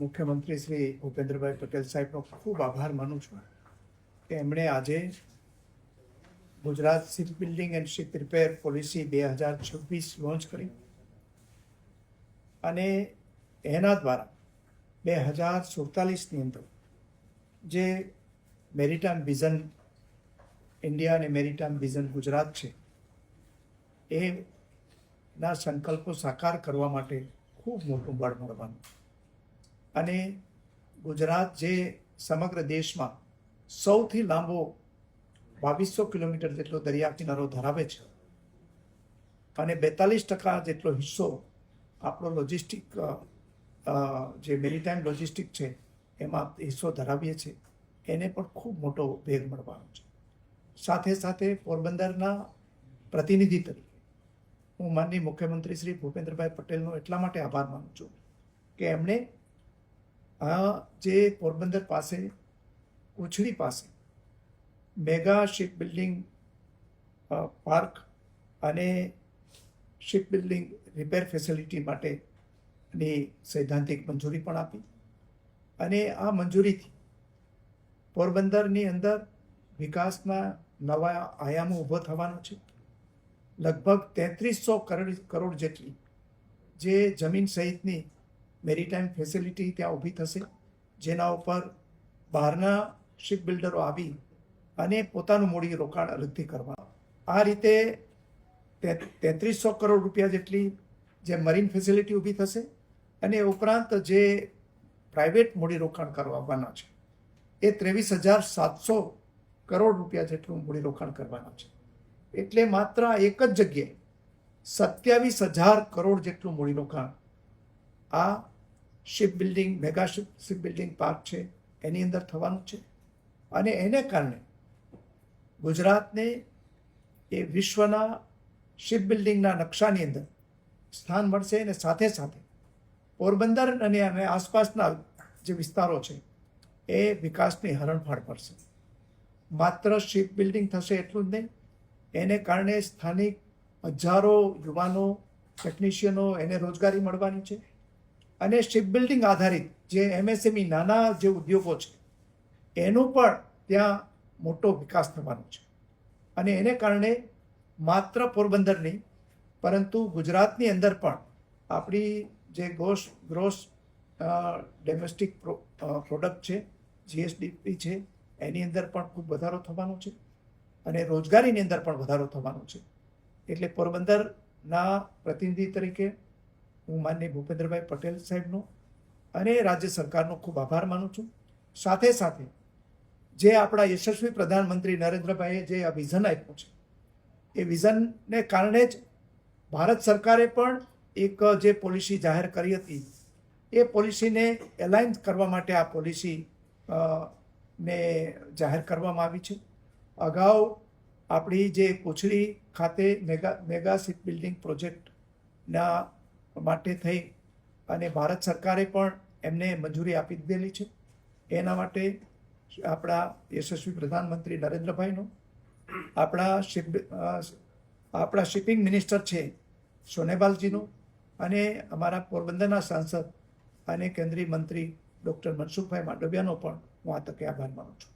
મુખ્યમંત્રી શ્રી ભૂપેન્દ્રભાઈ પટેલ સાહેબનો ખૂબ આભાર માનું છું કે એમણે આજે Gujarat ship building and ship repair policy 2026 launch કરી અને એના દ્વારા 2047ની અંદર જે મેરીટાઈમ વિઝન ઇન્ડિયા અને મેરીટાઈમ વિઝન ગુજરાત છે એના સંકલ્પો સાકાર કરવા માટે ખૂબ મોટું બળ મળવાનું અને ગુજરાત જે સમગ્ર દેશમાં સૌથી લાંબો 2200 કિલોમીટર જેટલો દરિયા કિનારો ધરાવે છે અને 42% જેટલો હિસ્સો આપણો લોજિસ્ટિક જે મેરીટાઈમ લોજિસ્ટિક છે એમાં હિસ્સો ધરાવીએ છીએ એને પણ ખૂબ મોટો વેગ મળવાનો છે. સાથે સાથે પોરબંદરના પ્રતિનિધિ તરીકે હું માનનીય મુખ્યમંત્રી શ્રી ભૂપેન્દ્રભાઈ પટેલનો એટલા માટે આભાર માનું છું કે એમણે જે પોરબંદર પાસે ઉછળી પાસે મેગા શિપ બિલ્ડિંગ પાર્ક અને શિપ બિલ્ડિંગ રિપેર ફેસિલિટી માટેની સૈદ્ધાંતિક મંજૂરી પણ આપી અને આ મંજૂરીથી પોરબંદરની અંદર વિકાસના નવા આયામો ઊભો થવાનો છે. લગભગ 3300 કરોડ જેટલી જે જમીન સહિતની મેરીટાઈમ ફેસિલિટી ત્યાં ઊભી થશે, જેના ઉપર બહારના શિપ બિલ્ડરો આવી અને પોતાનું મૂડી રોકાણ અલગથી કરવા. આ રીતે 3300 કરોડ રૂપિયા જેટલી જે મરીન ફેસિલિટી ઊભી થશે અને ઉપરાંત જે પ્રાઇવેટ મૂડી રોકાણ કરવાના છે એ 23,700 કરોડ રૂપિયા જેટલું મૂડી રોકાણ કરવાના છે. એટલે માત્ર એક જ જગ્યાએ 27,000 કરોડ જેટલું મૂડીરોકાણ આ ship building mega ship building park છે એની અંદર થવાનું છે અને એને કારણે ગુજરાતને એ વિશ્વના શિપ બિલ્ડિંગના નકશાની અંદર સ્થાન મળશે અને સાથે સાથે પોરબંદર અને આસપાસના જે વિસ્તારો છે એ વિકાસની હરણફાળ પડશે. માત્ર શિપ બિલ્ડિંગ થશે એટલું જ નહીં, એને કારણે સ્થાનિક હજારો યુવાનો ટેકનિશિયનો એને રોજગારી મળવાની છે અને શિપ બિલ્ડિંગ આધારિત જે MSME નાના જે ઉદ્યોગો છે એનું પણ ત્યાં મોટો વિકાસ થવાનો છે અને એને કારણે માત્ર પોરબંદર નહીં પરંતુ ગુજરાતની અંદર પણ આપણી જે ગ્રોસ ડોમેસ્ટિક પ્રોડક્ટ છે GSDP છે એની અંદર પણ ખૂબ વધારો થવાનો છે અને રોજગારીની અંદર પણ વધારો થવાનો છે. એટલે પોરબંદરના પ્રતિનિધિ તરીકે હું માનનીય ભૂપેન્દ્રભાઈ પટેલ સાહેબનો અને રાજ્ય સરકારનો ખૂબ આભાર માનું છું. સાથે સાથે જે આપણા યશસ્વી પ્રધાનમંત્રી નરેન્દ્રભાઈએ જે આ વિઝન આપ્યું છે એ વિઝનને કારણે જ ભારત સરકારે પણ એક જે પોલિસી જાહેર કરી હતી એ પોલિસીને એલાઇન કરવા માટે આ પોલિસી ને જાહેર કરવામાં આવી છે. અગાઉ આપણી જે કોછડી ખાતે મેગા શિપ બિલ્ડિંગ પ્રોજેક્ટના માટે થઈ અને ભારત સરકારે પણ એમને મંજૂરી આપી દીધેલી છે. એના માટે આપણા યશસ્વી પ્રધાનમંત્રી નરેન્દ્રભાઈનો, આપણા શિપિંગ મિનિસ્ટર છે સોનેબાલજીનો અને અમારા પોરબંદરના સાંસદ અને કેન્દ્રીય મંત્રી ડૉક્ટર મનસુખભાઈ માંડવિયાનો પણ હું આ તકે આભાર માનું છું.